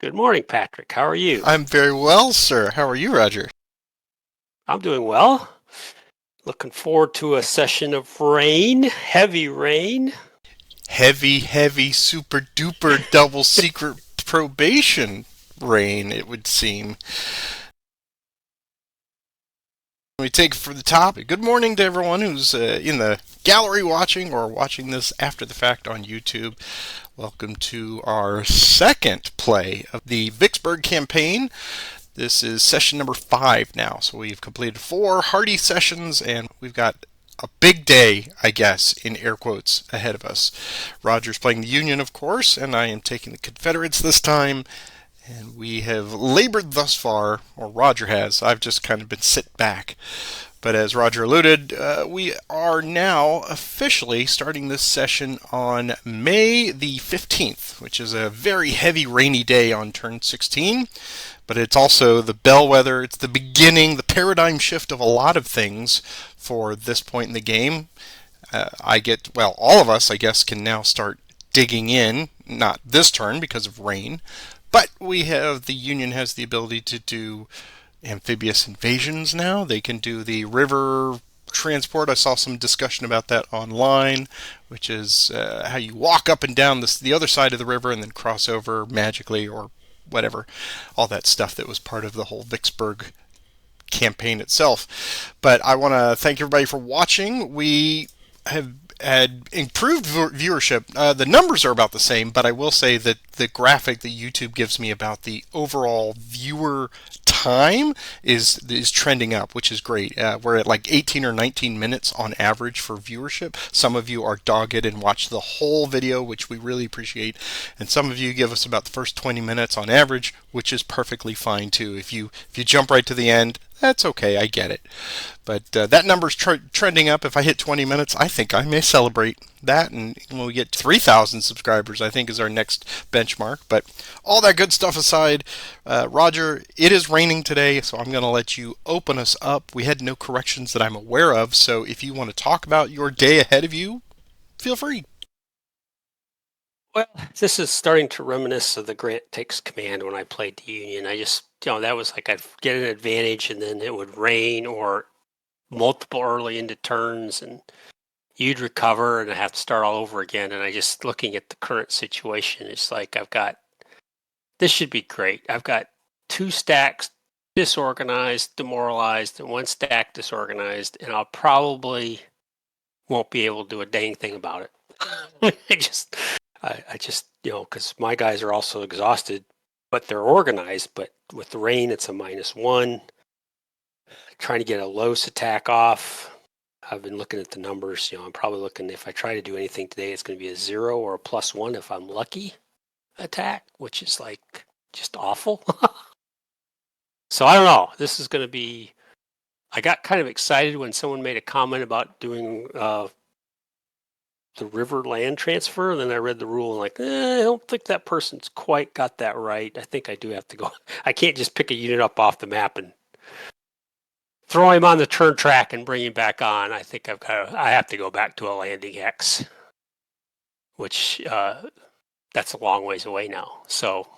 Good morning, Patrick. How are you? I'm very well, sir. How are you, Roger? I'm doing well. Looking forward to a session of rain, heavy rain. Heavy, heavy, super duper double secret probation rain, it would seem. Let me take it for the top. Good morning to everyone who's in the gallery watching or watching this after the fact on YouTube. Welcome to our second play of the Vicksburg campaign. This is session number 5 now, so we've completed 4 hearty sessions, and we've got a big day, I guess, in air quotes, ahead of us. Roger's playing the Union, of course, and I am taking the Confederates this time. And we have labored thus far, or Roger has. I've just kind of been sit back. But as Roger alluded, we are now officially starting this session on May the 15th, which is a very heavy rainy day on turn 16. But it's also the bellwether, it's the beginning, the paradigm shift of a lot of things for this point in the game. All of us, I guess, can now start digging in, not this turn because of rain, but the Union has the ability to do amphibious invasions now. They can do the river transport. I saw some discussion about that online, which is how you walk up and down the other side of the river and then cross over magically or whatever. All that stuff that was part of the whole Vicksburg campaign itself. But I want to thank everybody for watching. We have had improved viewership. The numbers are about the same, but I will say that the graphic that YouTube gives me about the overall viewer time is trending up, which is great. We're at like 18 or 19 minutes on average for viewership. Some of you are dogged and watch the whole video, which we really appreciate, and some of you give us about the first 20 minutes on average, which is perfectly fine too. If you jump right to the end, that's okay, I get it. But that number's trending up. If I hit 20 minutes, I think I may celebrate that. And when we get 3,000 subscribers, I think is our next benchmark. But all that good stuff aside, Roger, it is raining today, so I'm going to let you open us up. We had no corrections that I'm aware of, so if you want to talk about your day ahead of you, feel free. Well, this is starting to reminisce of the Grant Takes Command when I played the Union. That was like I'd get an advantage and then it would rain or multiple early into turns and you'd recover and I have to start all over again. And looking at the current situation, it's like this should be great. I've got 2 stacks disorganized, demoralized, and 1 stack disorganized, and I'll probably won't be able to do a dang thing about it. Because my guys are also exhausted, but they're organized. But with the rain, it's a -1. Trying to get a Los attack off. I've been looking at the numbers. I'm probably looking, if I try to do anything today, it's going to be a 0 or a +1 if I'm lucky attack, which is like just awful. So I don't know. This is going to be. I got kind of excited when someone made a comment about doing the river land transfer. And then I read the rule and I don't think that person's quite got that right. I think I do have to go. I can't just pick a unit up off the map and throw him on the turn track and bring him back on. I think I have to go back to a landing hex, which that's a long ways away now. So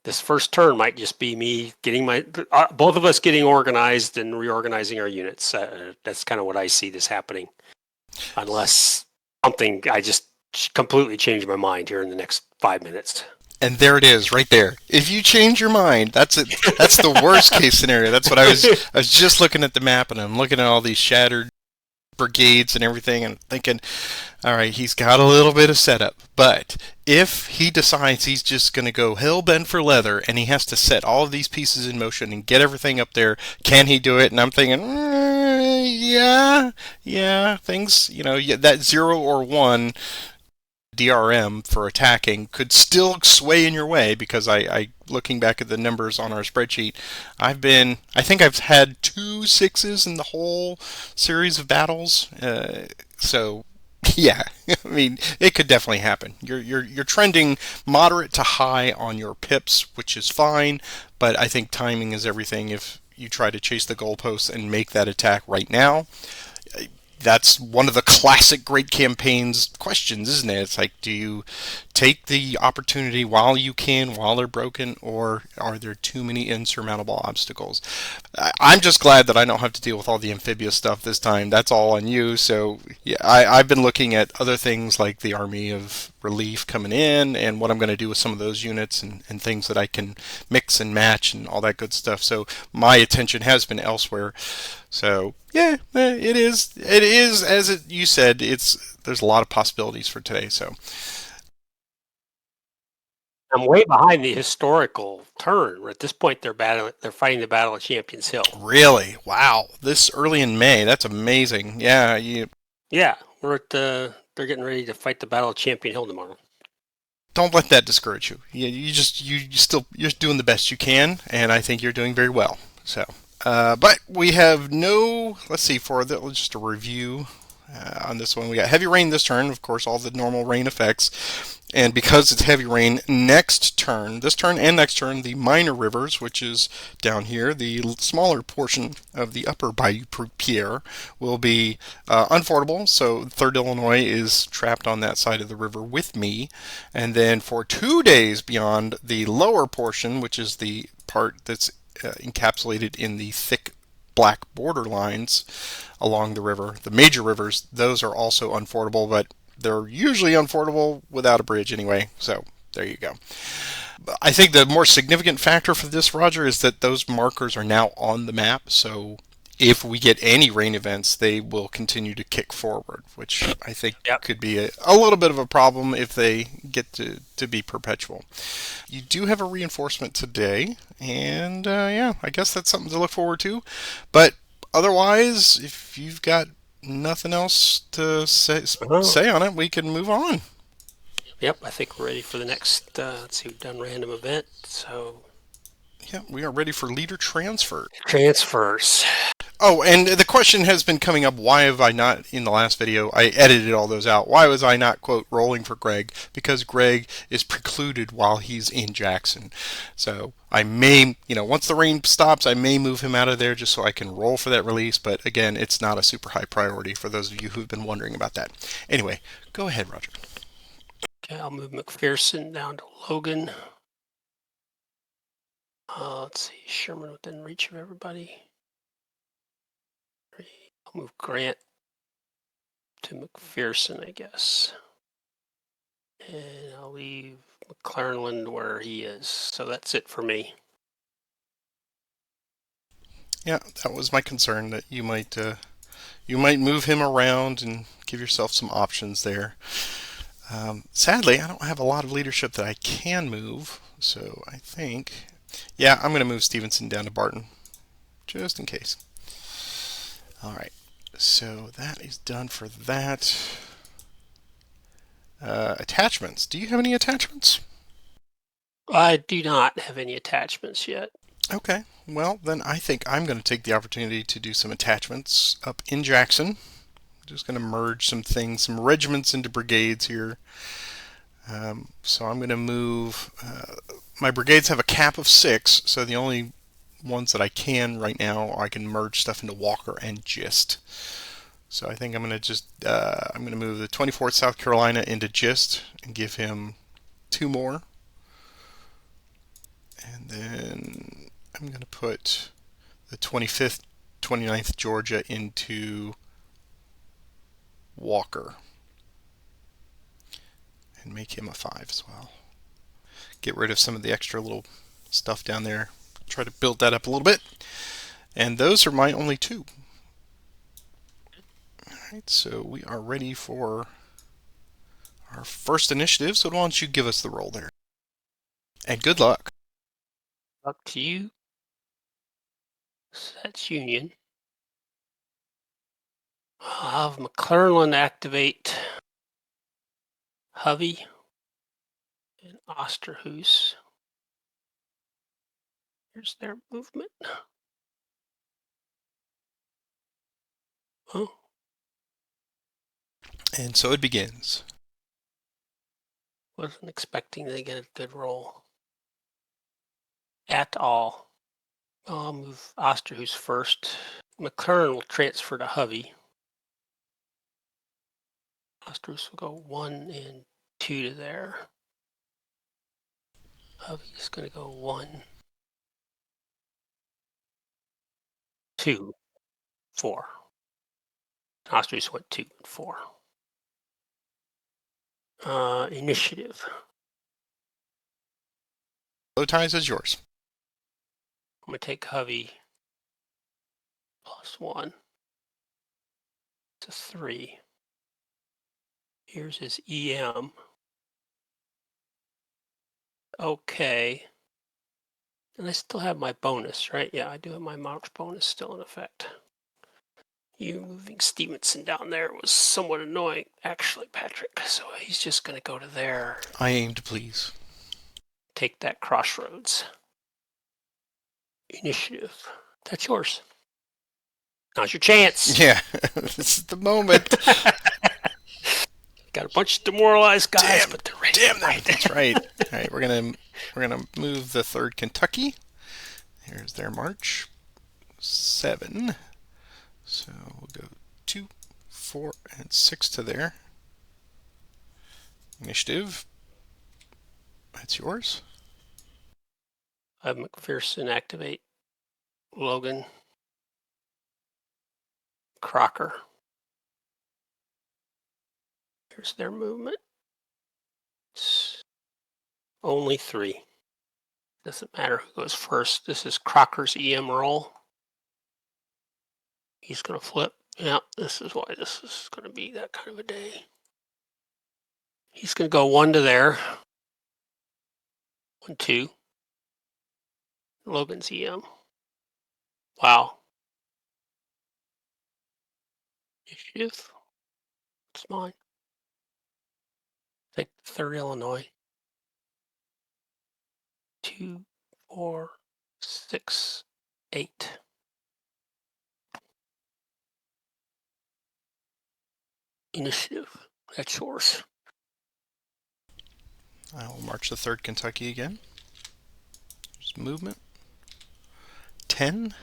this first turn might just be me getting both of us getting organized and reorganizing our units. That's kind of what I see this happening, unless I just completely change my mind here in the next 5 minutes. And there it is, right there. If you change your mind, that's it. That's the worst case scenario. That's what I was just looking at the map, and I'm looking at all these shattered brigades and everything, and thinking, all right, he's got a little bit of setup. But if he decides he's just going to go hell bent for leather, and he has to set all of these pieces in motion and get everything up there, can he do it? And I'm thinking, yeah, things, that 0 or 1 DRM for attacking could still sway in your way, because I looking back at the numbers on our spreadsheet, I think I've had 2 6s in the whole series of battles. So yeah, I mean, it could definitely happen. You're trending moderate to high on your pips, which is fine, but I think timing is everything. If you try to chase the goalposts and make that attack right now, that's one of the classic great campaigns questions, isn't it? It's like, do you take the opportunity while you can, while they're broken, or are there too many insurmountable obstacles? I'm just glad that I don't have to deal with all the amphibious stuff this time. That's all on you. So yeah, I've been looking at other things like the Army of Relief coming in and what I'm going to do with some of those units and things that I can mix and match and all that good stuff. So my attention has been elsewhere. So yeah, it is. It is as you said. There's a lot of possibilities for today. So I'm way behind the historical turn. At this point, they're fighting the Battle of Champions Hill. really, wow, this early in May, that's amazing. Yeah, you Yeah, they're getting ready to fight the Battle of Champion Hill tomorrow. don't let that discourage you. You're doing the best you can, and I think you're doing very well. So, but we have no. Let's see for just a review on this one. We got heavy rain this turn, of course, all the normal rain effects. And because it's heavy rain, this turn and next turn, the minor rivers, which is down here, the smaller portion of the upper Bayou Pierre, will be unfordable. So 3rd Illinois is trapped on that side of the river with me. And then for 2 days beyond the lower portion, which is the part that's encapsulated in the thick black border lines along the river, the major rivers, those are also unfordable, but they're usually unfordable without a bridge anyway. So there you go. I think the more significant factor for this, Roger, is that those markers are now on the map. So if we get any rain events, they will continue to kick forward, which I think Yep. could be a little bit of a problem if they get to be perpetual. You do have a reinforcement today, and yeah, I guess that's something to look forward to. But otherwise, if you've got nothing else to Oh, say on it, we can move on. yep. I think we're ready for the next. Let's see, we've done random event, so Yeah, we are ready for leader transfer. transfers. Oh, and the question has been coming up, why have I not, in the last video, I edited all those out. Why was I not, quote, rolling for Greg? Because Greg is precluded while he's in Jackson. So I may, once the rain stops, I may move him out of there just so I can roll for that release. But again, it's not a super high priority for those of you who've been wondering about that. Anyway, go ahead, Roger. Okay, I'll move McPherson down to Logan. Let's see, Sherman within reach of everybody. I'll move Grant to McPherson, I guess. And I'll leave McClernand where he is. So that's it for me. Yeah, that was my concern that you might move him around and give yourself some options there. Sadly, I don't have a lot of leadership that I can move, so I think, yeah, I'm going to move Stevenson down to Barton, just in case. All right, so that is done for that. Attachments. Do you have any attachments? I do not have any attachments yet. Okay, well, then I think I'm going to take the opportunity to do some attachments up in Jackson. Just going to merge some things, some regiments into brigades here. So I'm going to move. My brigades have a cap of 6, so the only ones that I can right now, I can merge stuff into Walker and Gist. So I think I'm going to I'm going to move the 24th South Carolina into Gist and give him 2 more. And then I'm going to put the 25th, 29th Georgia into Walker and make him a 5 as well. Get rid of some of the extra little stuff down there. Try to build that up a little bit. And those are my only 2. Alright, so we are ready for our first initiative. So why don't you give us the roll there? And good luck. Up to you. So that's Union. I'll have McClernand activate Hovey and Osterhus. Here's their movement. Oh, And so it begins. wasn't expecting to get a good roll at all. I'll move Osterhus first. McClernand will transfer to Hovey. Ostrus will go 1 and 2 to there. Hovey's going to go 1, 2, 4. Ostrus went 2 and 4. Initiative. Bow ties is yours. I'm going to take Hovey +1 to 3. Here's his EM. Okay. And I still have my bonus, right? Yeah, I do have my March bonus still in effect. You moving Stevenson down there was somewhat annoying, actually, Patrick. So he's just going to go to there. I aim to please. Take that crossroads. Initiative. That's yours. Now's your chance. Yeah, this is the moment. Got a bunch of demoralized guys, Damn, but they're ready. damn them. That's right. All right, we're gonna move the 3rd Kentucky. Here's their march. 7. So we'll go 2, 4, and 6 to there. Initiative. That's yours. I have McPherson activate. Logan. Crocker. Here's their movement. It's only 3. Doesn't matter who goes first. This is Crocker's EM roll. He's going to flip. Yeah, this is why this is going to be that kind of a day. He's going to go 1 to there. 1, 2. Logan's EM. Wow. Initiative. It's mine. Take 3rd Illinois. 2, 4, 6, 8. Initiative. That's yours. I will march the 3rd Kentucky again. There's movement. 10.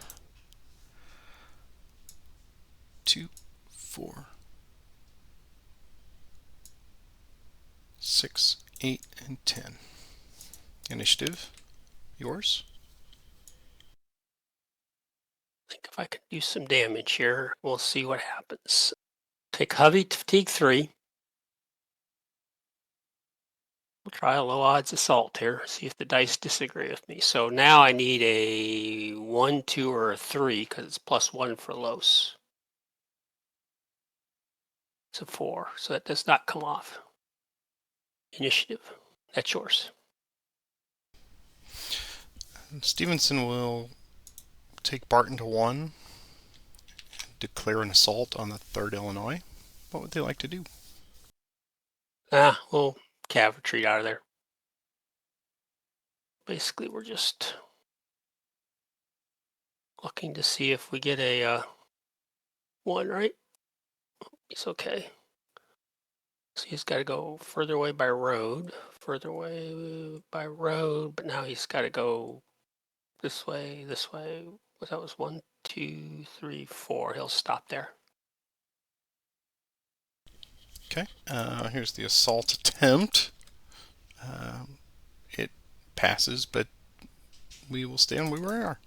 2, 4, 6, 8, and 10. Initiative. Yours. I think if I can do some damage here, we'll see what happens. Take Hovey to fatigue 3. We'll try a low odds assault here, see if the dice disagree with me. So now I need a 1, 2, or a 3 because it's +1 for Los. It's a 4, so that does not come off. Initiative. That's yours. Stevenson will take Barton to 1, declare an assault on the 3rd Illinois. What would they like to do? We'll cav retreat out of there. Basically, we're just looking to see if we get a 1, right? It's okay. So he's got to go further away by road, but now he's got to go this way. That was 1, 2, 3, 4. He'll stop there. Okay, here's the assault attempt. It passes, but we will stay on where we are.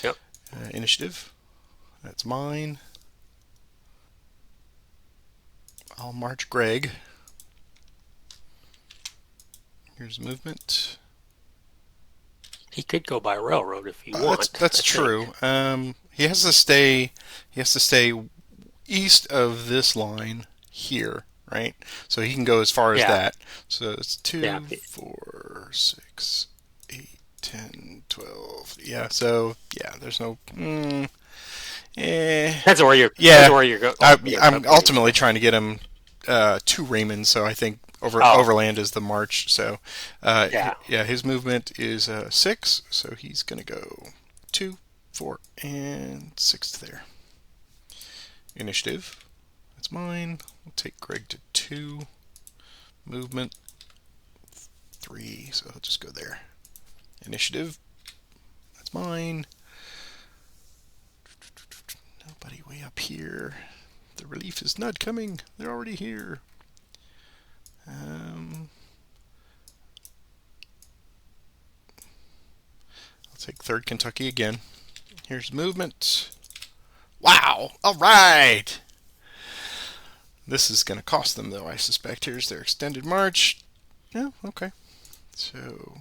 Yep. Initiative. That's mine. I'll march Greg. Here's movement. He could go by railroad if he wants. That's true. He has to stay. He has to stay east of this line here, right? So he can go as far as that. So it's 2, 4, 6, 8, 10, 12. Yeah. So yeah, there's no. That's where you're. Yeah. That's where you're going. I'm ultimately trying to get him to Raymond, so I think overland is the march. So his movement is 6, so he's going to go 2, 4, and 6 there. Initiative. That's mine. We'll take Greg to 2. Movement 3, so I'll just go there. Initiative. That's mine. Nobody way up here. The relief is not coming. They're already here. I'll take 3rd Kentucky again. Here's movement. Wow! All right! This is going to cost them, though, I suspect. Here's their extended march. Yeah, okay. So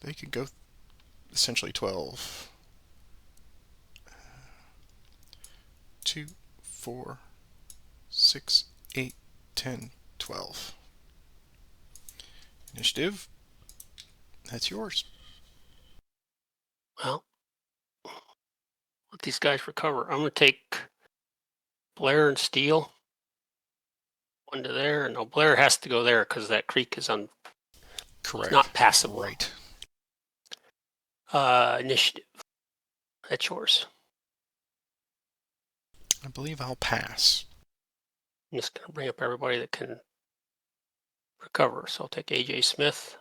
they could go essentially 12. 2, 4, 6, 8, 10, 12. Initiative. That's yours. Well, let these guys recover. I'm going to take Blair and Steele. One to there. No, Blair has to go there because that creek is Correct. not passable. Right. Initiative. That's yours. I believe I'll pass. I'm just going to bring up everybody that can recover. So I'll take AJ Smith.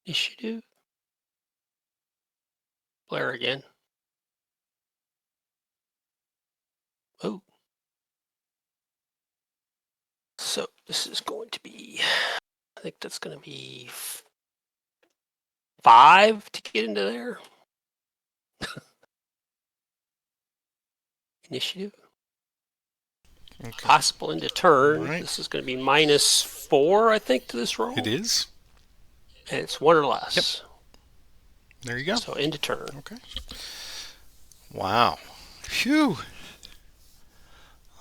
Initiative. Blair again. Oh. So this is going to be, I think that's going to be 5 to get into there. Initiative. Okay. Possible into turn. Right. This is going to be -4, I think, to this roll. It is. And it's 1 or less. Yep. There you go. So into turn. Okay. Wow. Phew.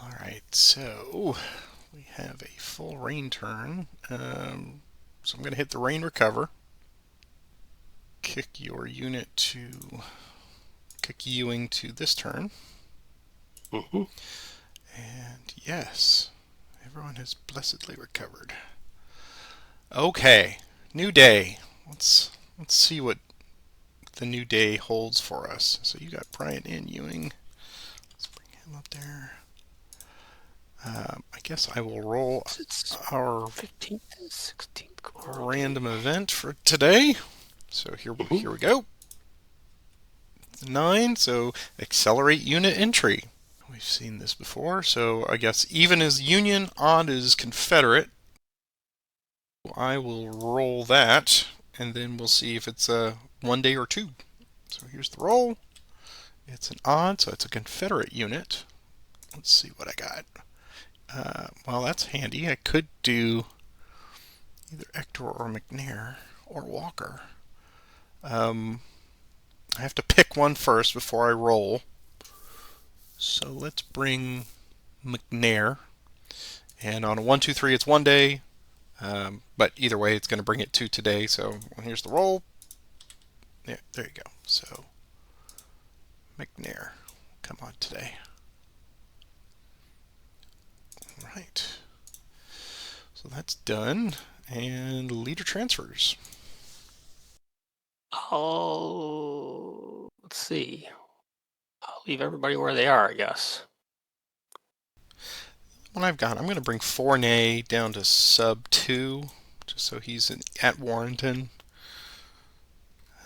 All right. So we have a full rain turn. So I'm going to hit the rain recover. Kick Ewing to this turn. Mm-hmm. And yes, everyone has blessedly recovered. Okay, new day. Let's see what the new day holds for us. So you got Bryant and Ewing. Let's bring him up there. I guess I will roll our 15th and 16th random event for today. So here we go. 9. So accelerate unit entry. We've seen this before. So I guess even is Union, odd is Confederate. I will roll that, and then we'll see if it's a 1 day or 2. So here's the roll. It's an odd, so it's a Confederate unit. Let's see what I got. Well, that's handy. I could do either Ector or McNair or Walker. I have to pick one first before I roll. So let's bring McNair. And on a 1, 2, 3, it's 1 day. But either way, it's going to bring it to today. So here's the roll. Yeah, there you go. So McNair, come on today. All right. So that's done. And leader transfers. Let's see. I'll leave everybody where they are, I guess. What I've got, I'm going to bring Fournay down to sub 2, just so he's at Warrenton.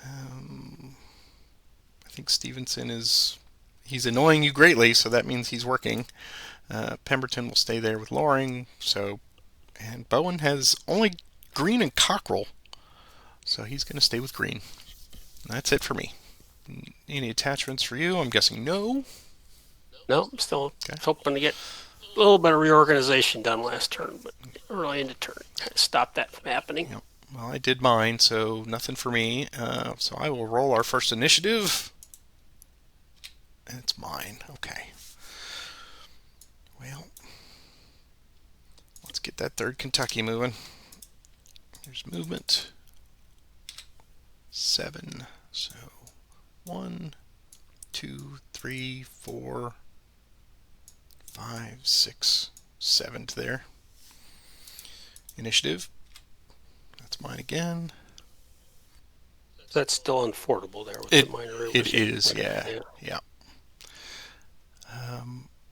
I think Stevenson he's annoying you greatly, so that means he's working. Pemberton will stay there with Loring, and Bowen has only Green and Cockrell, so he's going to stay with Green. That's it for me. Any attachments for you? I'm guessing no. No, I'm still hoping to get a little bit of reorganization done last turn, but early into turn. Kind of stopped that from happening. Yep. Well, I did mine, so nothing for me. So I will roll our first initiative. And it's mine. Okay. Well, let's get that 3rd Kentucky moving. There's movement. 7. So 1, 2, 3, 4, 5, 6, 7 there. Initiative. That's mine again. That's still unfordable there with the minor rivers. It is, yeah.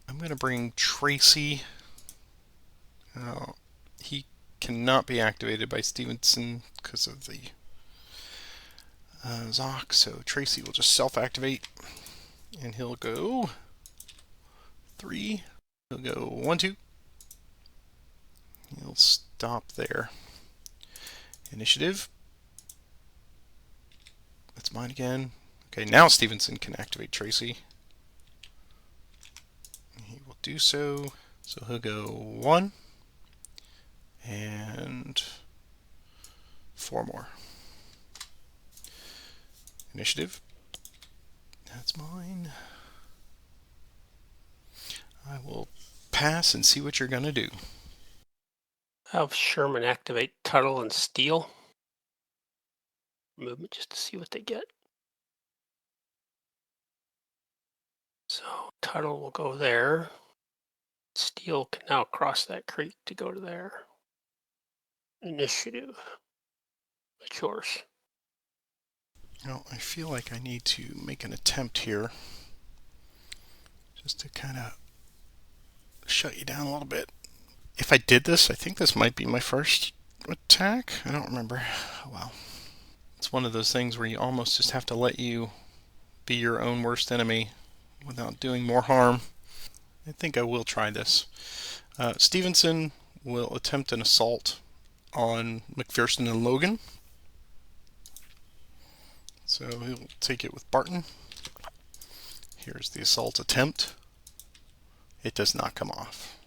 I'm going to bring Tracy. He cannot be activated by Stevenson because of the Zoc, so Tracy will just self-activate, and he'll go 3. He'll go 1, 2. He'll stop there. Initiative. That's mine again. Okay, now Stevenson can activate Tracy. He will do so. So he'll go 1 and 4 more. Initiative. That's mine. I will pass and see what you're going to do. Have Sherman activate Tuttle and Steele. Movement just to see what they get. So Tuttle will go there. Steele can now cross that creek to go to there. Initiative. That's yours. Well, I feel like I need to make an attempt here just to kind of shut you down a little bit. If I did this, I think this might be my first attack. I don't remember. Oh, well. It's one of those things where you almost just have to let you be your own worst enemy without doing more harm. I think I will try this. Stevenson will attempt an assault on McPherson and Logan. So he'll take it with Barton. Here's the assault attempt. It does not come off.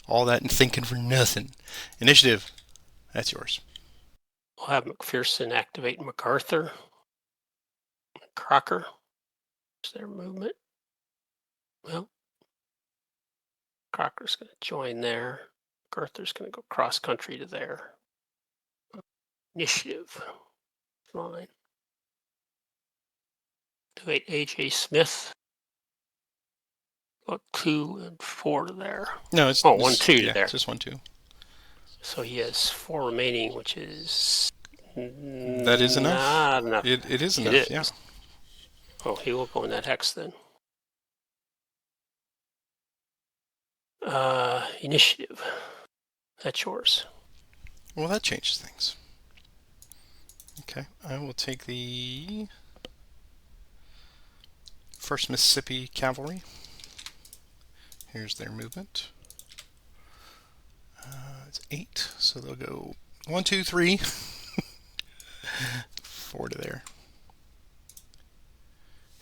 All that and thinking for nothing. Initiative. That's yours. We'll have McPherson activate MacArthur. Crocker. Is their movement? Well, Crocker's going to join there. MacArthur's going to go cross country to there. Initiative. Fine. Activate AJ Smith. Go 2 and 4 to there. No, it's 1, 2 to there. It's just 1, 2. So he has 4 remaining, which is that is enough. Not enough. It is enough. Yeah. Oh, he will go in that hex then. Initiative. That's yours. Well, that changes things. Okay, I will take the 1st Mississippi Cavalry. Here's their movement. It's 8, so they'll go 1, 2, 3. 4 to there.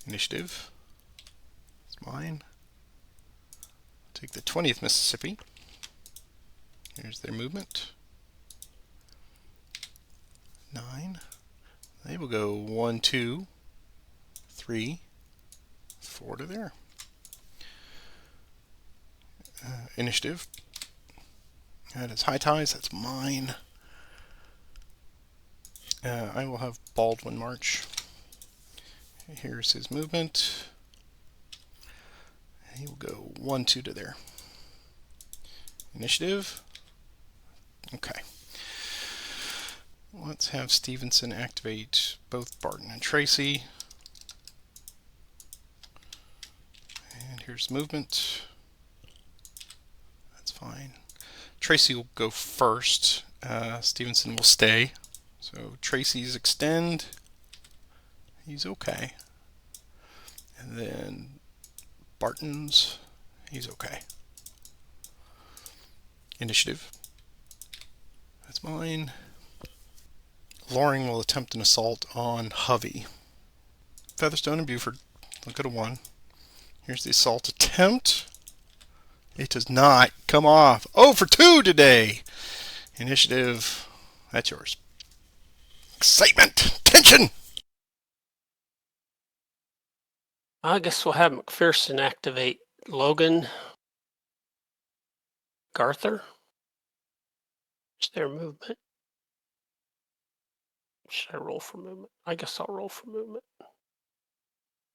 Initiative. It's mine. Take the 20th Mississippi. Here's their movement. 9. They will go 1, 2, 3, 4 to there. Initiative. That is High Ties. That's mine. I will have Baldwin march. Here's his movement. He will go 1, 2 to there. Initiative. Okay. Let's have Stevenson activate both Barton and Tracy. And here's movement. That's fine. Tracy will go first. Stevenson will stay. So Tracy's extend. He's okay. And then Barton's. He's okay. Initiative. That's mine. Loring will attempt an assault on Hovey. Featherstone and Buford. They'll go to 1. Here's the assault attempt. It does not come off. Oh, for 2 today. Initiative. That's yours. Excitement. Tension. I guess we'll have McPherson activate Logan. Garther. It's their movement. Should I roll for movement? I guess I'll roll for movement.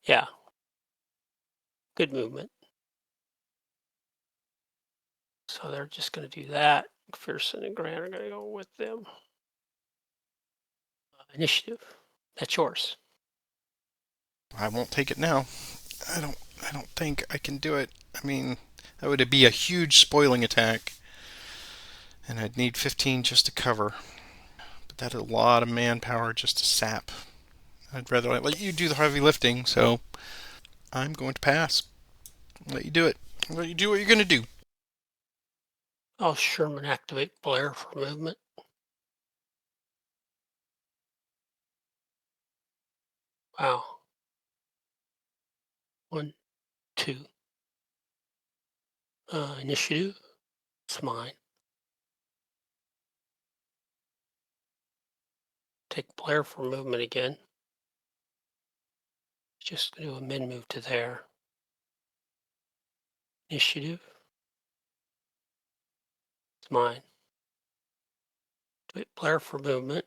Yeah. Good movement. So they're just going to do that. McPherson and Grant are going to go with them. Initiative. That's yours. I won't take it now. I don't think I can do it. I mean, that would be a huge spoiling attack. And I'd need 15 just to cover. But that's a lot of manpower just to sap. I'd rather let you do the heavy lifting, so I'm going to pass. Let you do it. Well, you do what you're going to do. I'll Sherman activate Blair for movement. Wow. 1, 2. Initiative. It's mine. Take Blair for movement again. Just do a mid move to there. Initiative. It's mine. Take Blair for movement.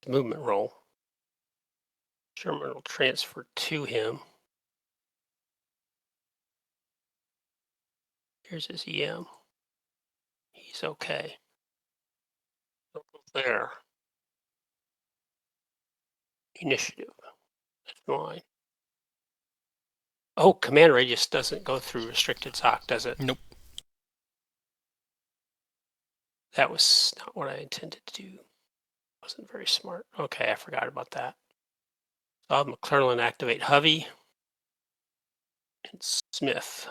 Movement roll. Sherman will transfer to him. Here's his EM. He's okay. There. Initiative. That's mine. Oh, command radius doesn't go through restricted SOC, does it? Nope. That was not what I intended to do. Wasn't very smart. Okay, I forgot about that. So I'll have McClellan activate Hovey and Smith.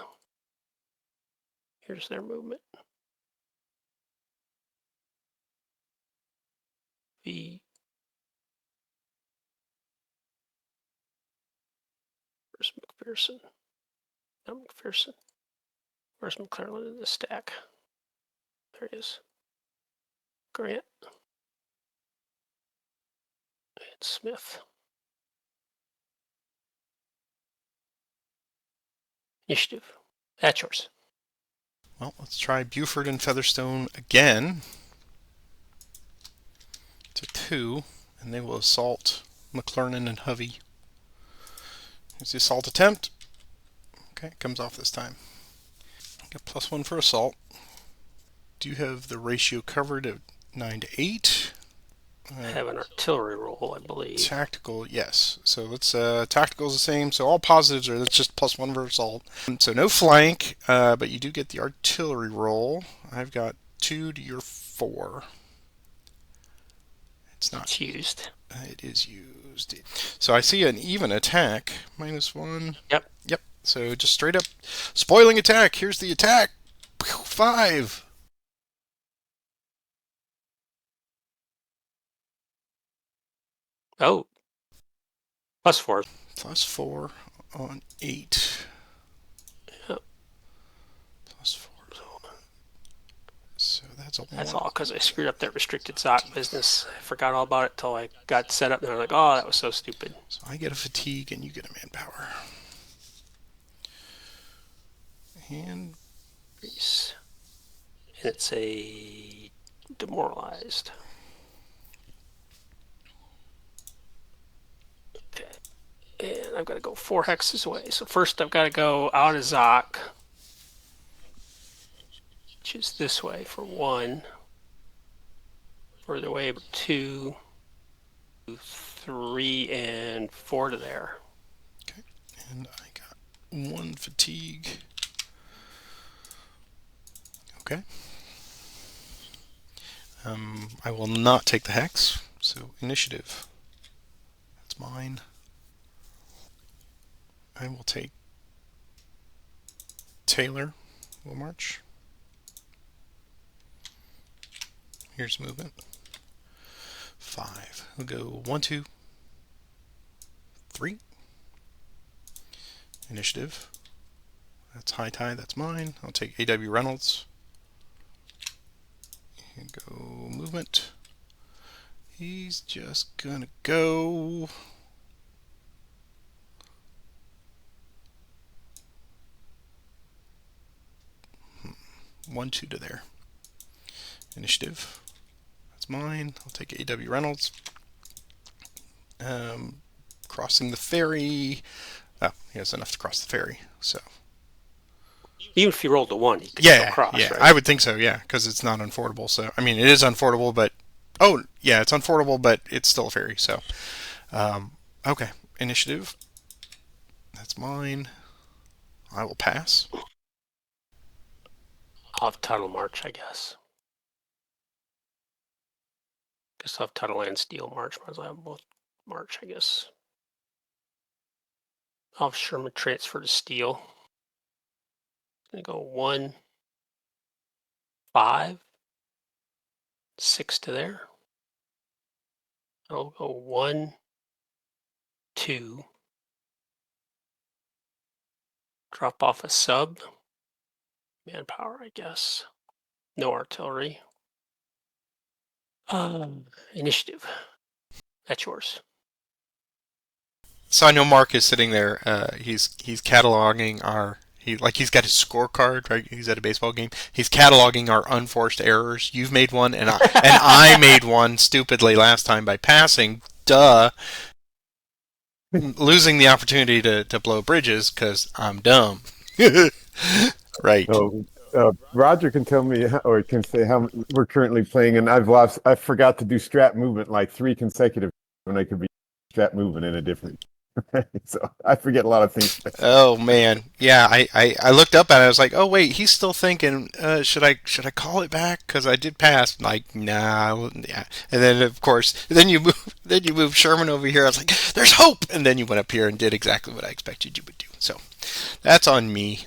Here's their movement. V. Where's McPherson? Not McPherson. Where's McClellan in the stack? There he is. Grant. And Smith. Initiative. That's yours. Well, let's try Buford and Featherstone again. To 2, and they will assault McClernand and Hovey. Here's the assault attempt. Okay, it comes off this time. Get +1 for assault. Do you have the ratio covered at 9 to 8? I have an artillery roll, I believe. Tactical, yes. So let's tactical is the same. So all positives are that's just +1 for assault. So no flank, but you do get the artillery roll. I've got 2 to your 4. It's not It's used. It is used. So I see an even attack. -1. Yep. Yep. So just straight up spoiling attack. Here's the attack. 5. Oh. +4. +4 on 8. Yep. +4. So that's a 1. That's all because I screwed up that restricted SOC business. I forgot all about it till I got set up, and I was like, oh, that was so stupid. So I get a fatigue and you get a manpower. And Grease. And it's a demoralized. Okay. And I've got to go 4 hexes away. So first I've got to go out of ZOC, which is this way for 1. Further away 2, 3, and 4 to there. okay. And I got 1 fatigue. Okay. I will not take the hex. So initiative. That's mine. I will take Taylor. Will march. Here's movement. 5. We'll go 1, 2, 3. Initiative. That's high tide. That's mine. I'll take A.W. Reynolds. And go movement. He's just gonna go 1, 2 to there. Initiative. That's mine. I'll take A.W. Reynolds. Crossing the ferry. Oh, he has enough to cross the ferry. So Even if you rolled a 1, you could yeah, still cross, yeah, right? I would think so. Yeah, because it's not unfordable. So I mean, it is unfordable, but yeah, it's unfordable, but it's still a ferry. So okay, initiative. That's mine. I will pass. I'll have tunnel march, I guess. Guess I'll have tunnel and steel march. Might as well have both march, I guess. I'll have Sherman transfer to steel. I'm gonna go 1, 5, 6 to there. I'll go 1, 2. Drop off a sub. Manpower, I guess. No artillery. Initiative. That's yours. So I know Mark is sitting there. He's cataloging our. He's got his scorecard, right? He's at a baseball game. He's cataloging our unforced errors. You've made one, and I made one stupidly last time by passing. Duh. Losing the opportunity to blow bridges because I'm dumb. Right. Oh, Roger can tell me or can say how we're currently playing, and I've lost. I forgot to do strat movement like 3 consecutive when I could be strat movement in a different. So I forget a lot of things. Oh man, yeah. I looked up at it. I was like, oh wait, he's still thinking. Should I call it back? Because I did pass. I'm like, nah. Yeah. And then of course, then you move Sherman over here. I was like, there's hope. And then you went up here and did exactly what I expected you would do. So that's on me.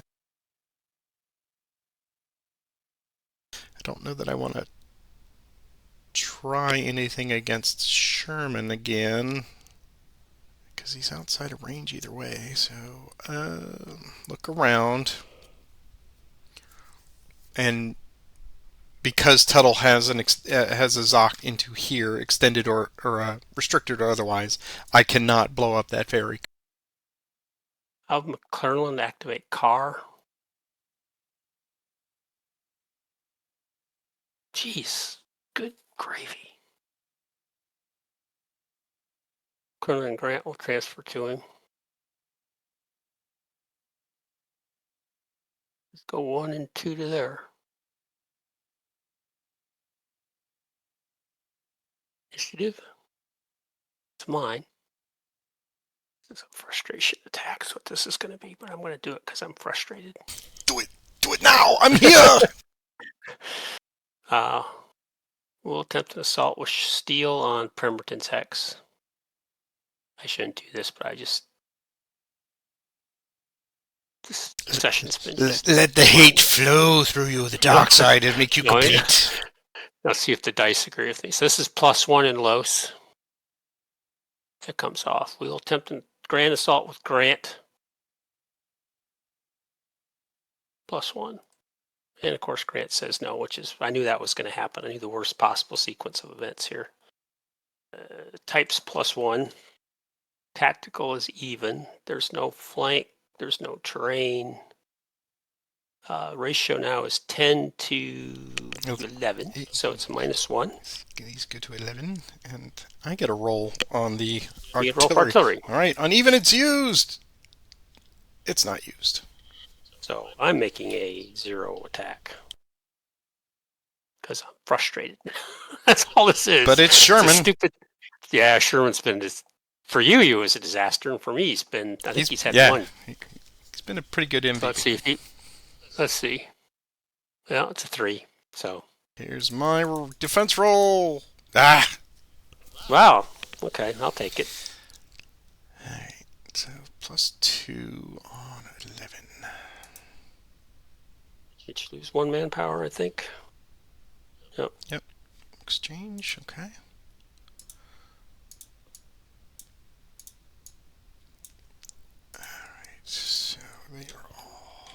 I don't know that I want to try anything against Sherman again because he's outside of range either way. So look around. And because Tuttle has has a Zoc into here, extended or restricted or otherwise, I cannot blow up that ferry. I'll have McClellan activate car. Jeez, good gravy. Colonel and Grant will transfer to him. Let's go 1 and 2 to there. Initiative. It's mine. This is a frustration attack. That's what this is going to be, but I'm going to do it because I'm frustrated. Do it! Do it now! I'm here! We'll attempt an assault with steel on Pemberton's hex. I shouldn't do this, but this session's been just... Let the hate flow through you, the dark side, and make you complete. Let's see if the dice agree with me. So this is +1 in Los. If it comes off, we will attempt a grand assault with Grant. +1. And of course, Grant says no, which is, I knew that was going to happen. I knew the worst possible sequence of events here. Types +1. Tactical is even. There's no flank. There's no terrain. Ratio now is 10 to 11, so it's -1. These go to 11, and I get a roll on the You roll for artillery. All right, uneven, it's used. It's not used. So I'm making a 0 attack because I'm frustrated. That's all this is. But it's Sherman. It's stupid. Yeah, Sherman's been for you. He was a disaster, and for me, he's been. I think he's had one. He's been a pretty good MVP. So let's see if he. Let's see. Well, it's a 3. So here's my defense roll. Ah. Wow. Okay, I'll take it. All right. So +2 on 11. Each lose 1 manpower, I think. Yep. Yep. Exchange. Okay. All right. So they are all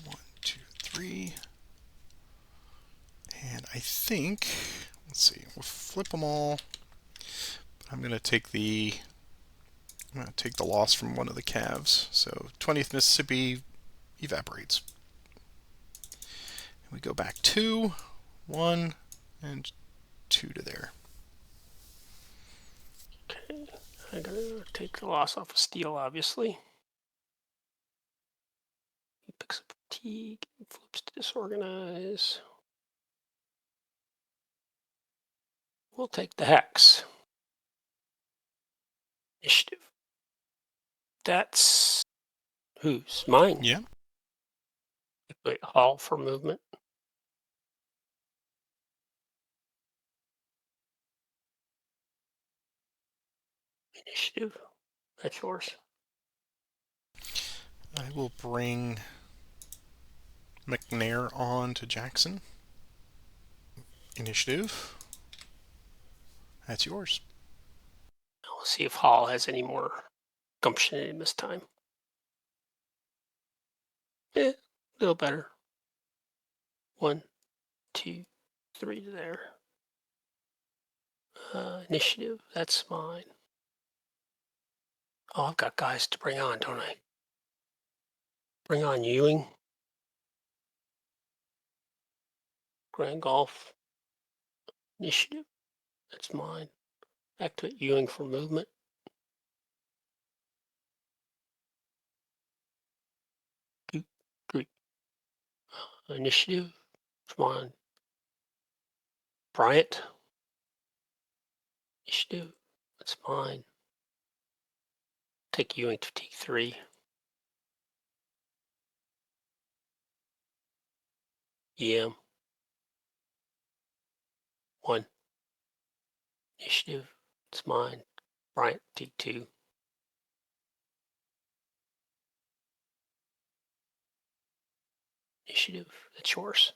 1, 2, 3. And I think, let's see, we'll flip them all. But I'm gonna take the loss from one of the calves. So 20th Mississippi evaporates. And we go back 2, 1, and 2 to there. Okay, I'm gonna take the loss off of steel, obviously. He picks up fatigue, flips to disorganize. We'll take the hex. Initiative. That's whose? Mine. Yeah. Wait, hall for movement. Initiative. That's yours. I will bring McNair on to Jackson. Initiative. That's yours. We'll see if Hall has any more gumption in him this time. A little better. 1, 2, 3 to there. Initiative, that's mine. Oh, I've got guys to bring on, don't I? Bring on Ewing. Grand Golf. Initiative, that's mine. Activate Ewing for movement. Initiative, come on. Bryant. Initiative, that's mine. Take Ewing to T3. EM. 1. Initiative, it's mine. Bryant, T2. Initiative, that's yours.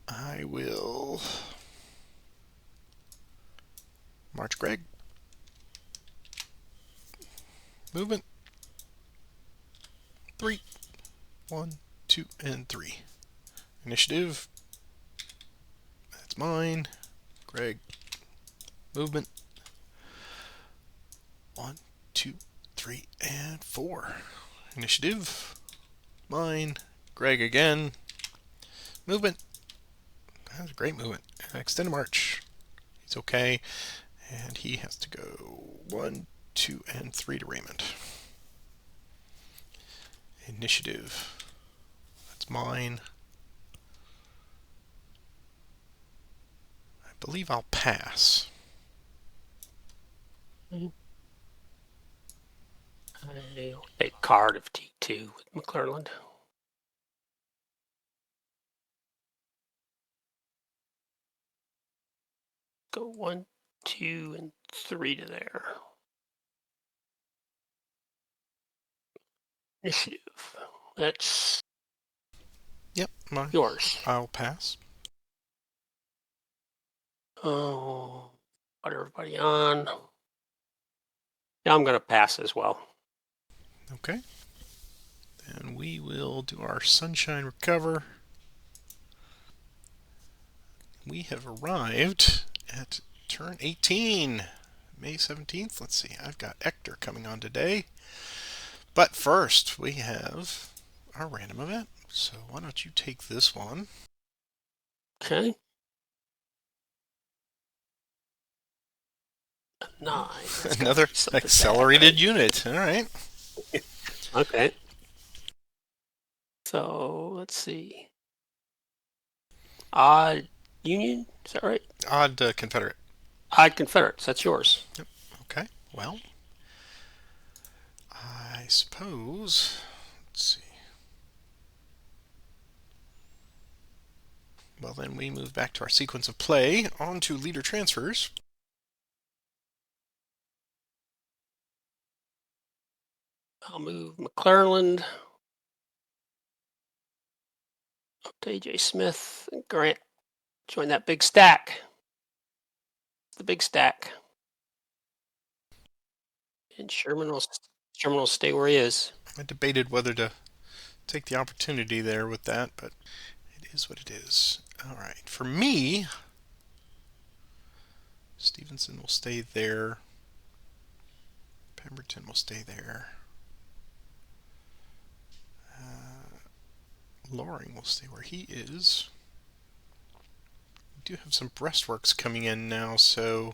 I will march Greg. Movement. 3. 1, 2, and 3. Initiative. That's mine. Greg. Movement. 1, 2, 3, and 4. Initiative. Mine. Greg again. Movement. That was a great movement. Extended march. He's okay. And he has to go 1, 2, and 3 to Raymond. Initiative. That's mine. I believe I'll pass. I'll take card of T2 with McClelland. Go 1, 2, and 3 to there. Initiative. That's Yep, mine. yours. I'll pass. Oh, got everybody on. Yeah, I'm going to pass as well. Okay. Then we will do our sunshine recover. We have arrived at turn 18, May 17th. Let's see, I've got Ector coming on today. But first, we have our random event. So why don't you take this one? Okay. 9. Another accelerated unit. All right. Okay. So let's see. Odd Union, is that right? Odd Confederate. Odd Confederates, that's yours. Yep. Okay. Well, I suppose. Let's see. Well, then we move back to our sequence of play on to leader transfers. I'll move McClelland up to AJ Smith and Grant. Join that big stack. The big stack. And Sherman will stay where he is. I debated whether to take the opportunity there with that, but it is what it is. All right. For me, Stevenson will stay there. Pemberton will stay there. Loring will stay where he is. We do have some breastworks coming in now, so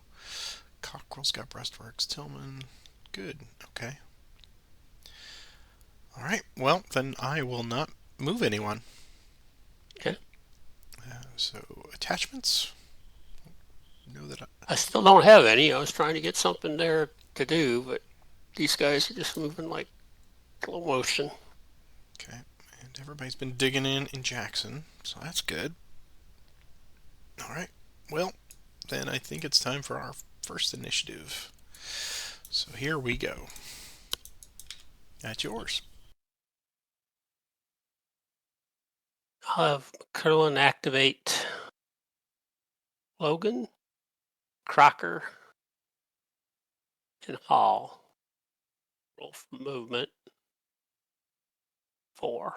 Cockrell's got breastworks. Tillman, good. Okay. All right. Well, then I will not move anyone. Okay. So attachments. Know that I still don't have any. I was trying to get something there to do, but these guys are just moving like slow motion. Okay. And everybody's been digging in Jackson, so that's good. All right. Well, then I think it's time for our first initiative. So here we go. That's yours. I'll have McCurlin activate Logan, Crocker, and Hall. Roll for movement. 4.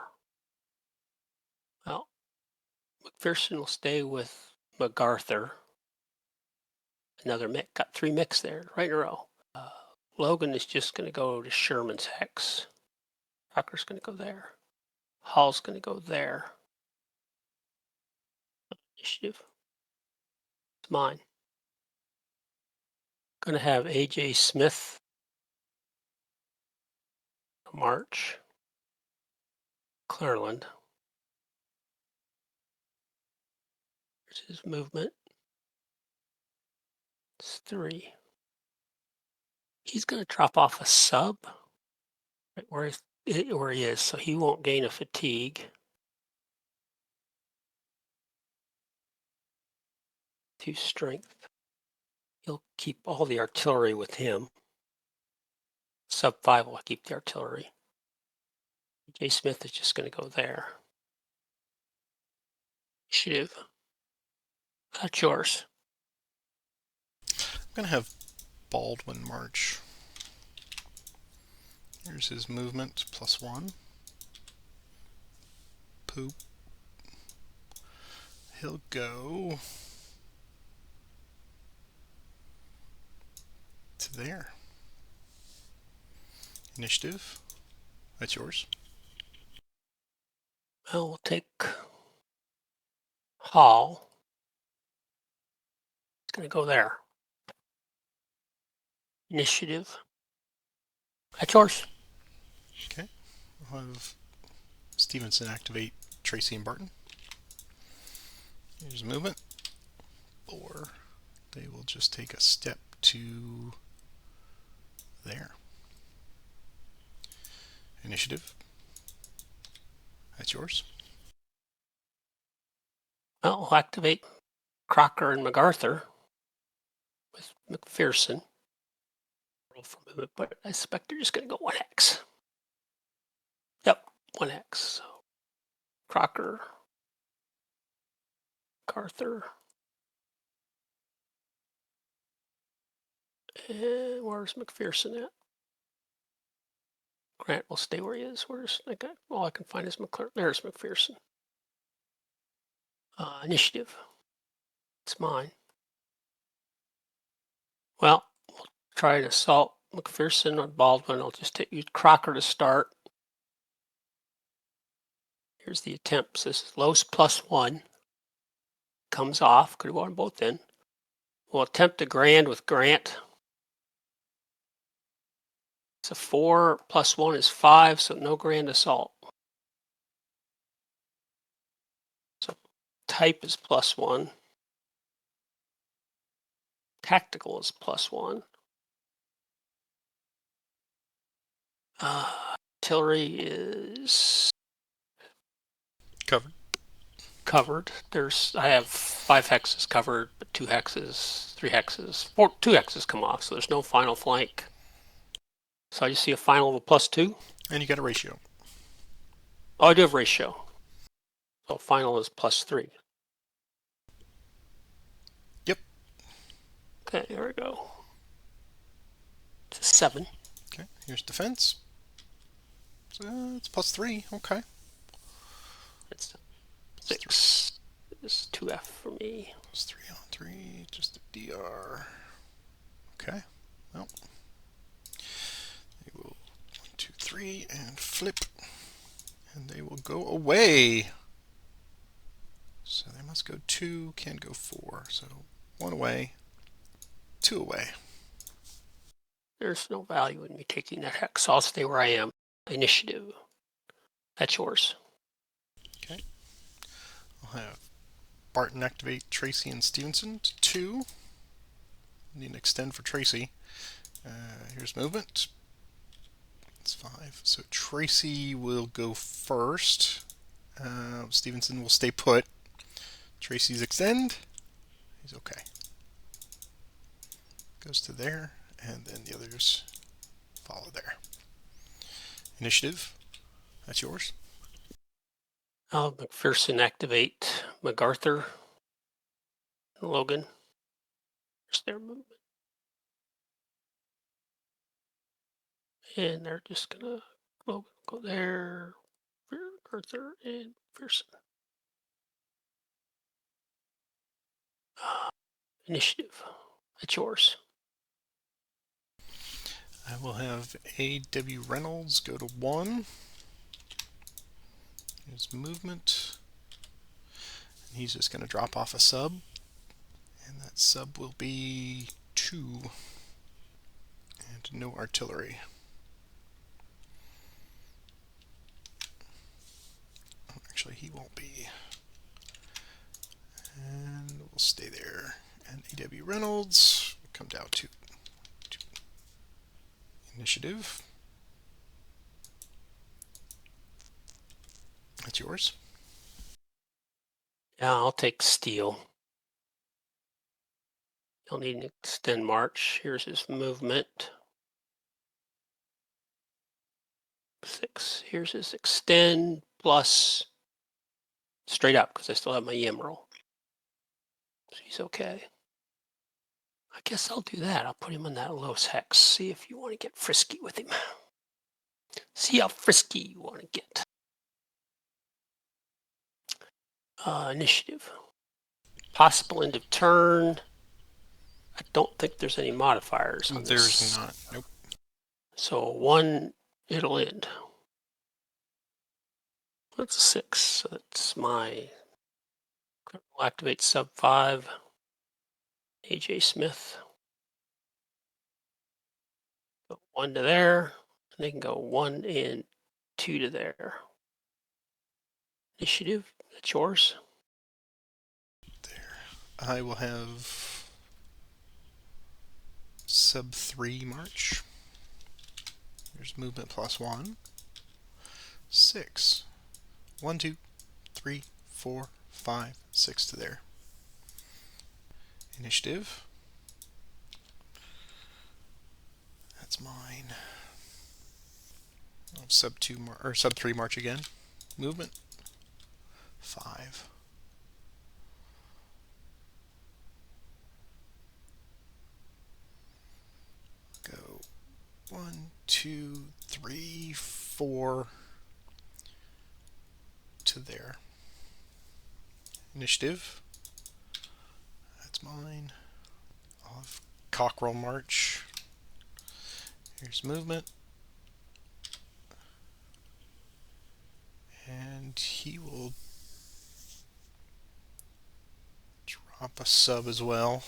Well, McPherson will stay with MacArthur. Another mix. Got 3 mix there, right in a row. Logan is just going to go to Sherman's hex. Crocker's going to go there. Hall's going to go there. Initiative. It's mine. Going to have AJ Smith march. Clearland. Here's his movement. It's 3. He's going to drop off a sub right where he is, so he won't gain a fatigue. 2 strength. He'll keep all the artillery with him. Sub 5 will keep the artillery. J. Smith is just going to go there. Initiative. That's yours. I'm going to have Baldwin march. Here's his movement, +1. Poop. He'll go to there. Initiative. That's yours. Well, we'll take Hall. It's going to go there. Initiative. That's yours. Okay. I'll have Stevenson activate Tracy and Barton. Here's movement. 4. They will just take a step to there. Initiative. That's yours. Well, we'll activate Crocker and MacArthur with McPherson. Roll for movement, but I suspect they're just going to go 1 hex. Yep, 1 hex. So Crocker, MacArthur, and where's McPherson at? Grant will stay where he is. Where's all I can find is McClure. There's McPherson. Initiative. It's mine. Well, we'll try and assault McPherson on Baldwin. I'll just use Crocker to start. Here's the attempts. This is Los +1. Comes off. Could have gone both in. We'll attempt a grand with Grant. It's a 4 +1 is 5, so no grand assault. So type is +1. Tactical is +1. Artillery is Covered. I have 5 hexes covered, but 2 hexes, 3 hexes, 2 hexes come off, so there's no final flank. So I just see a final of a +2. And you got a ratio. Oh, I do have ratio. So final is +3. Yep. Okay, there we go. It's a 7. Okay, here's defense. So it's +3. Okay. It's 6. It's 2F for me. +3 on 3, just a DR. Okay. Well, they will 1, 2, 3, and flip, and they will go away. So they must go 2, can go 4. So 1 away, 2 away. There's no value in me taking that hex, so I'll stay where I am. Initiative. That's yours. Okay. I'll have Barton activate Tracy and Stevenson to 2. Need an extend for Tracy. Here's movement. It's 5. So Tracy will go first. Stevenson will stay put. Tracy's extend. He's okay. Goes to there, and then the others follow there. Initiative. That's yours. I'll McPherson activate MacArthur. Logan. There's their movement. And they're just gonna go there. MacArthur and McPherson. Initiative. It's yours. I will have A.W. Reynolds go to 1. His movement. And he's just going to drop off a sub. And that sub will be 2. And no artillery. Actually, he won't be. And we'll stay there. And A.W. Reynolds will come down to initiative. That's yours. Yeah, I'll take steel. He'll need an extend march. Here's his movement. 6. Here's his extend plus straight up because I still have my emerald. So he's okay. I guess I'll do that. I'll put him in that Los Hex. See if you want to get frisky with him. See how frisky you want to get. Initiative. Possible end of turn. I don't think there's any modifiers on There's this. not. Nope. So 1, it'll end. That's a 6. So that's my. We'll activate sub 5. AJ Smith. Go 1 to there. And they can go 1 and 2 to there. Initiative. That's yours. There. I will have sub 3 march. There's movement plus 1. 6. 1, 2, 3, 4, 5, 6 to there. Initiative. That's mine. Sub 2 or sub 3 march again. Movement 5. Go 1, 2, 3, 4 to there. Initiative. That's mine. I'll have cockerel march. Here's movement. And he will drop a sub as well.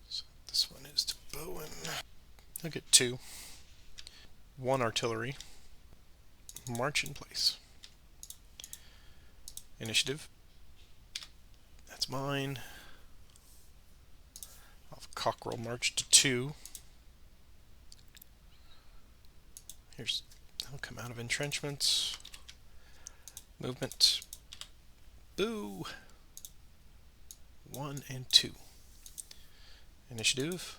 So this one is to Bowen. He'll get 2. 1 artillery. March in place. Initiative. That's mine. I'll have cockerel march to 2. He'll come out of entrenchments. Movement. Boo! 1 and 2. Initiative.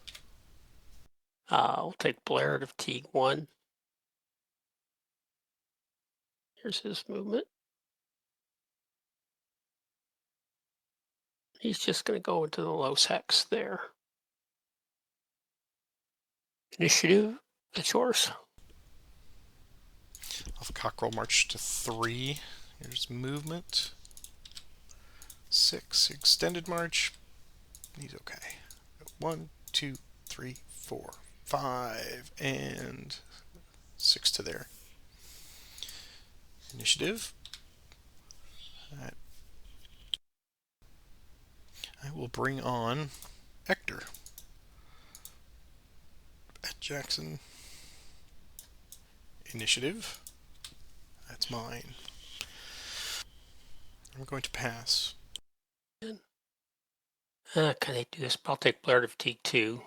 I'll take Blair to fatigue 1. Here's his movement. He's just going to go into the Los Hex there. Initiative, it's yours. I'll have cockerel march to 3. Here's movement. 6. Extended march. He's okay. 1, 2, 3, 4, 5, and 6 to there. Initiative. I will bring on Hector at Jackson. Initiative. That's mine. I'm going to pass. Can I do this? I'll take Blair to fatigue 2.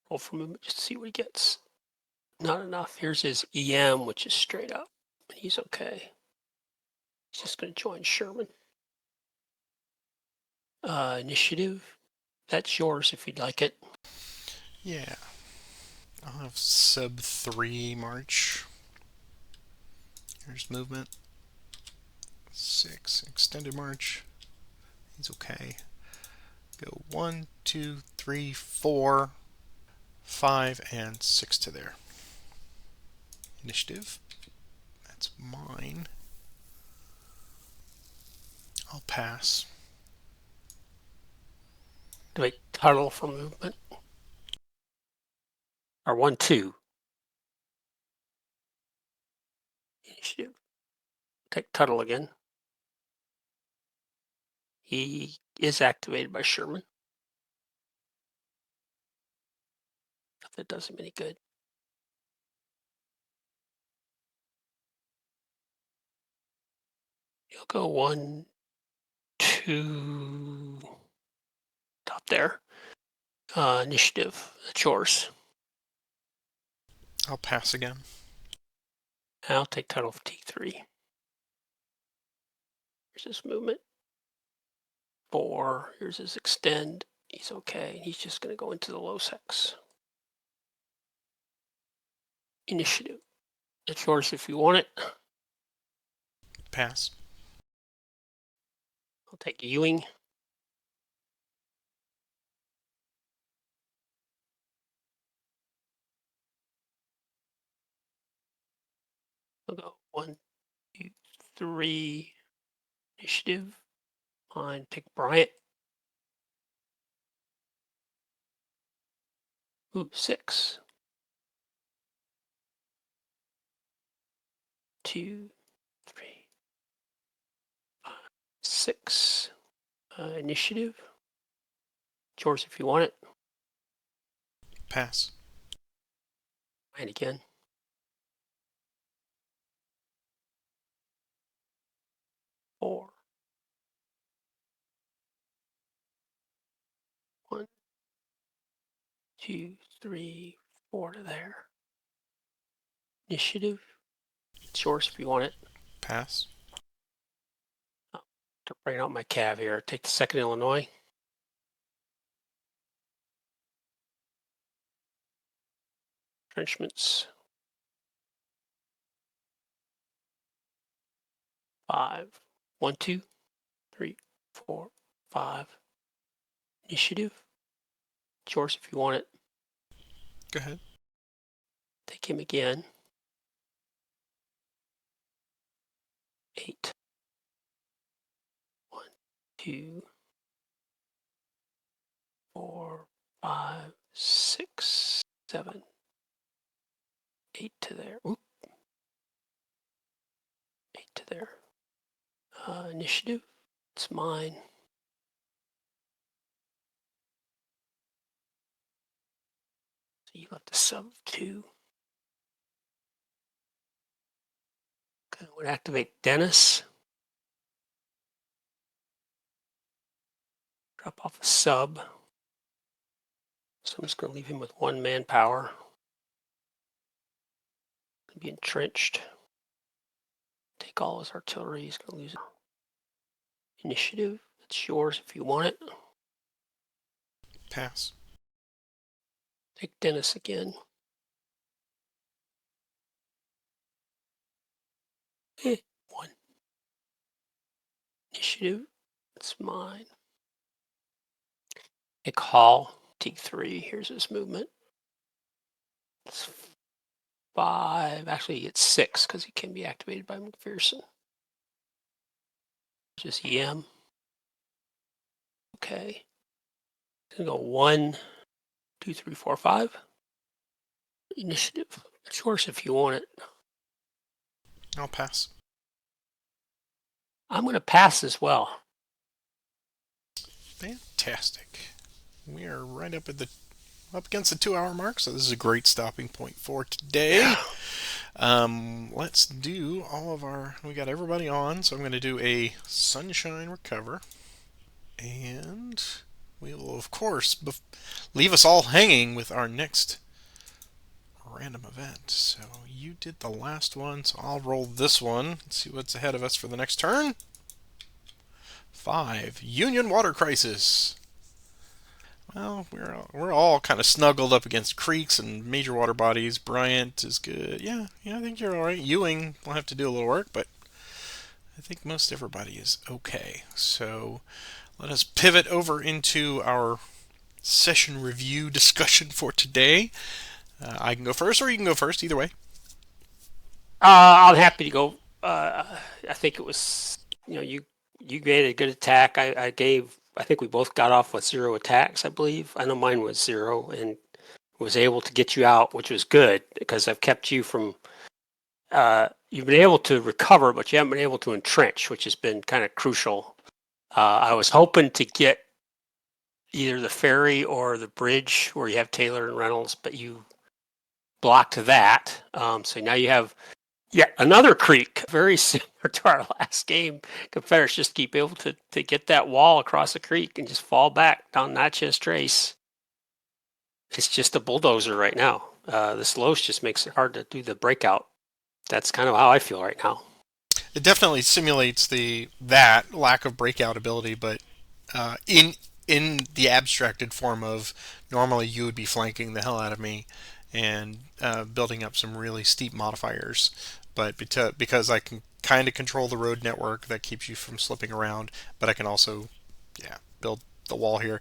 Roll for movement just to see what he gets. Not enough. Here's his EM, which is straight up. He's okay. He's just going to join Sherman. Initiative. That's yours if you'd like it. Yeah. I'll have sub 3 march. Here's movement. 6. Extended march. He's okay. Go 1, 2, 3, 4, 5, and 6 to there. Initiative. That's mine. I'll pass. Activate tunnel for movement. Or 1, 2. Initiative. Take Tuttle again. He is activated by Sherman. If that does him any good. He'll go 1, 2. Top there. Initiative. That's yours. I'll pass again. I'll take Tuttle for T3. Here's his movement. 4. Here's his extend. He's okay. He's just going to go into the low sex. Initiative. It's yours if you want it. Pass. I'll take Ewing. I'll go 1, 2, 3. Initiative. Fine. Take Bryant. Ooh, 6. 2, 3, 5, 6. Initiative. It's yours if you want it. Pass. And again. Four. 1, 2, 3, 4 to there. Initiative. It's yours if you want it. Pass. To bring out my cav here. Take the 2nd Illinois. Entrenchments. 5. 1, 2, 3, 4, 5. Initiative. It's yours if you want it. Go ahead. Take him again. 8. 1, 2, 4, 5, 6, 7, 8 to there. Oop. 8 to there. Initiative. It's mine. So you left a sub 2. Okay, would activate Dennis. Drop off a sub. So I'm just going to leave him with 1 manpower. Going to be entrenched. Take all his artillery. He's going to lose initiative. It's yours if you want it. Pass. Take Dennis again. 1. Initiative. It's mine. Take Hall. T3. Here's his movement. It's 5. Actually, it's 6 because he can be activated by McPherson. Just EM. Okay. Gonna go 1, 2, 3, 4, 5. Initiative. It's yours if you want it. I'll pass. I'm gonna pass as well. Fantastic. We are right up against the 2-hour mark, so this is a great stopping point for today. Let's do we got everybody on, so I'm going to do a Sunshine Recover. And we will, of course, leave us all hanging with our next random event. So you did the last one, so I'll roll this one. Let's see what's ahead of us for the next turn. 5. Union Water Crisis. Well, we're all kind of snuggled up against creeks and major water bodies. Bryant is good. Yeah, yeah, I think you're all right. Ewing will have to do a little work, but I think most everybody is okay. So let us pivot over into our session review discussion for today. I can go first, or you can go first. Either way. I'm happy to go. I think it was, you made a good attack. I think we both got off with 0 attacks, I believe. I know mine was 0 and was able to get you out, which was good because I've kept you from, you've been able to recover, but you haven't been able to entrench, which has been kind of crucial. I was hoping to get either the ferry or the bridge where you have Taylor and Reynolds, but you blocked that. So now you have yet another creek, very similar to our last game. Confederates just keep able to get that wall across the creek and just fall back down Natchez Trace. It's just a bulldozer right now. This Loesch just makes it hard to do the breakout. That's kind of how I feel right now. It definitely simulates the that lack of breakout ability, but in the abstracted form of normally you would be flanking the hell out of me and building up some really steep modifiers, but because I can kind of control the road network that keeps you from slipping around, but I can also build the wall here.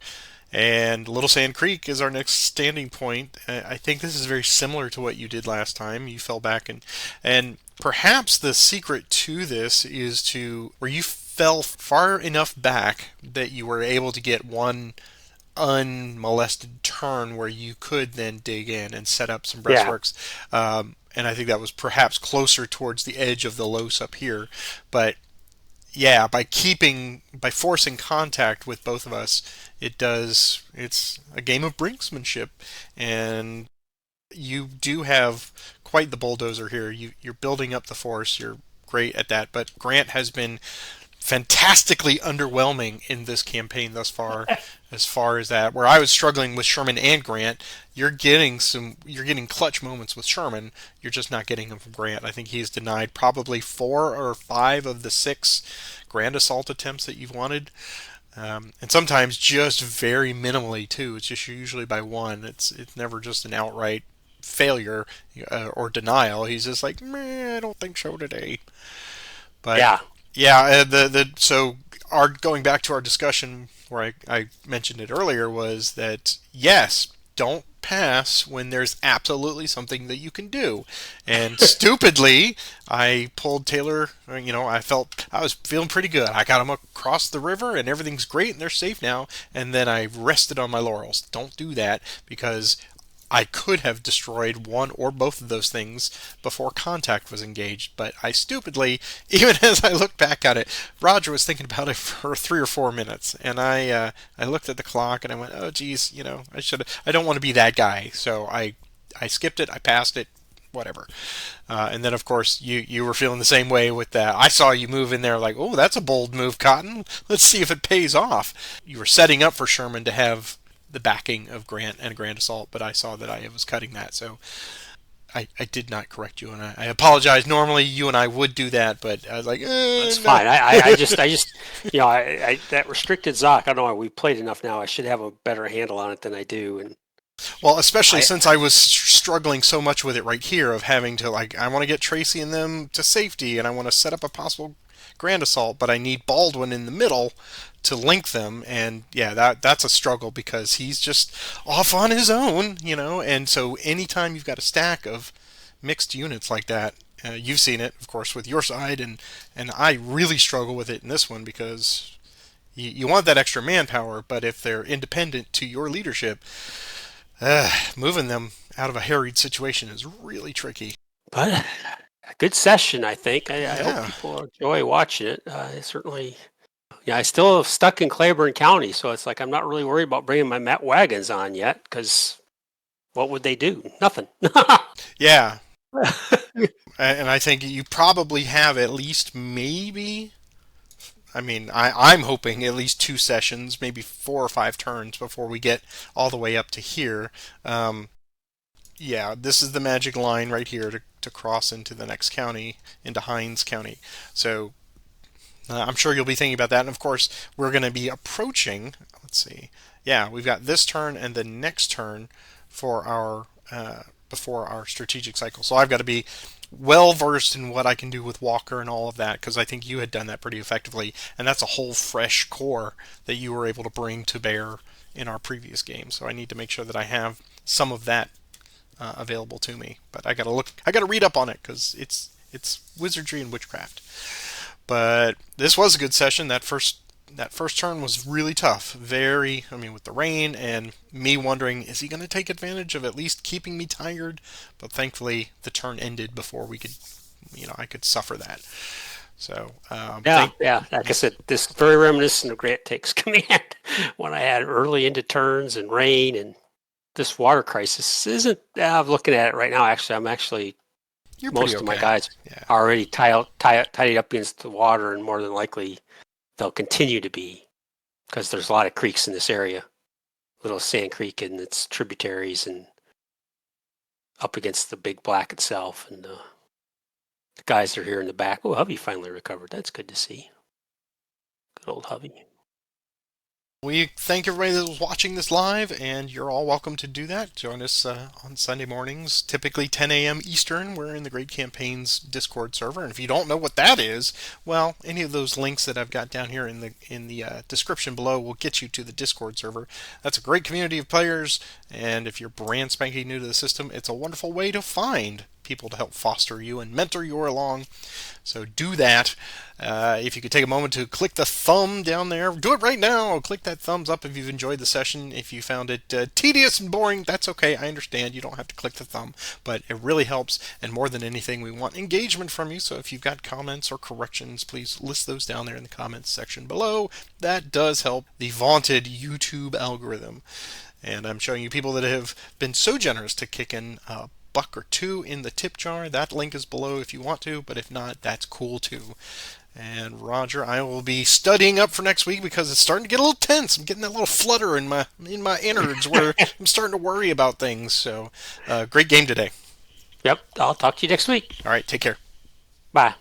And Little Sand Creek is our next standing point. I think this is very similar to what you did last time. You fell back and perhaps the secret to this is to where you fell far enough back that you were able to get one unmolested turn where you could then dig in and set up some Yeah. breastworks. And I think that was perhaps closer towards the edge of the Los up here. But yeah, by forcing contact with both of us, it's a game of brinksmanship, and you do have quite the bulldozer here. You're building up the force. You're great at that, but Grant has been fantastically underwhelming in this campaign thus far. As far as that, where I was struggling with Sherman and Grant, you're getting clutch moments with Sherman. You're just not getting them from Grant. I think he's denied probably 4 or 5 of the 6 grand assault attempts that you've wanted. And sometimes just very minimally too. It's just usually by 1. It's never just an outright failure or denial. He's just like, meh, I don't think so today. But Yeah. yeah, the so our going back to our discussion where I mentioned it earlier was that yes, don't pass when there's absolutely something that you can do. And stupidly, I pulled Taylor. I felt I was feeling pretty good. I got him across the river, and everything's great, and they're safe now. And then I rested on my laurels. Don't do that because I could have destroyed one or both of those things before contact was engaged, but I stupidly, even as I look back at it, Roger was thinking about it for 3 or 4 minutes, and I looked at the clock and I went, oh geez, I don't want to be that guy, so I skipped it, I passed it, whatever. And then of course you were feeling the same way with that. I saw you move in there like, oh, that's a bold move, Cotton. Let's see if it pays off. You were setting up for Sherman to have the backing of Grant and Grand Assault, but I saw that I was cutting that, so I did not correct you, and I apologize. Normally, you and I would do that, but I was like, That's no. fine. I just, that restricted Zoc. I don't know why we played enough now. I should have a better handle on it than I do. And Well, especially I, since I was struggling so much with it right here of having to, like, I want to get Tracy and them to safety, and I want to set up a possible Grand Assault, but I need Baldwin in the middle to link them, and yeah, that's a struggle because he's just off on his own, and so anytime you've got a stack of mixed units like that, you've seen it, of course, with your side, and I really struggle with it in this one because you want that extra manpower, but if they're independent to your leadership, moving them out of a harried situation is really tricky. but a good session, I think. I hope Yeah. people enjoy watching it. Certainly, yeah. I still stuck in Claiborne County, so it's like I'm not really worried about bringing my Met wagons on yet because what would they do? Nothing. Yeah. And I think you probably have at least maybe, I mean, I'm hoping at least 2 sessions, maybe 4 or 5 turns before we get all the way up to here. Yeah, this is the magic line right here to cross into the next county, into Hines County. So I'm sure you'll be thinking about that. And of course, we're going to be approaching, let's see, yeah, we've got this turn and the next turn for our before our strategic cycle. So I've got to be well versed in what I can do with Walker and all of that, because I think you had done that pretty effectively, and that's a whole fresh core that you were able to bring to bear in our previous game. So I need to make sure that I have some of that available to me. But I got to read up on it because it's wizardry and witchcraft. But this was a good session. That first turn was really tough. I mean, with the rain and me wondering, is he going to take advantage of at least keeping me tired? But thankfully, the turn ended before we could, I could suffer that. So, Yeah. Like I said, this is very reminiscent of Grant Takes Command when I had early into turns and rain, and this water crisis isn't. I'm looking at it right now. Actually, you're pretty most of my okay. guys Yeah. are already tied up against the water, and more than likely they'll continue to be because there's a lot of creeks in this area. Little Sand Creek and its tributaries, and up against the Big Black itself, and the guys are here in the back. Oh, Hubby finally recovered. That's good to see. Good old Hubby. We thank everybody that was watching this live, and you're all welcome to do that. Join us on Sunday mornings, typically 10 a.m. Eastern. We're in the Great Campaigns Discord server, and if you don't know what that is, well, any of those links that I've got down here in the description below will get you to the Discord server. That's a great community of players, and if you're brand spanking new to the system, it's a wonderful way to find people to help foster you and mentor you along. So do that. If you could take a moment to click the thumb down there, do it right now. Click that thumbs up if you've enjoyed the session. If you found it tedious and boring, that's okay. I understand. You don't have to click the thumb, but it really helps. And more than anything, we want engagement from you. So if you've got comments or corrections, please list those down there in the comments section below. That does help the vaunted YouTube algorithm. And I'm showing you people that have been so generous to kick in buck or two in the tip jar. That link is below if you want to, but if not, that's cool too. And Roger, I will be studying up for next week because it's starting to get a little tense. I'm getting that little flutter in my innards where I'm starting to worry about things. So, great game today. Yep. I'll talk to you next week. All right, take care. Bye.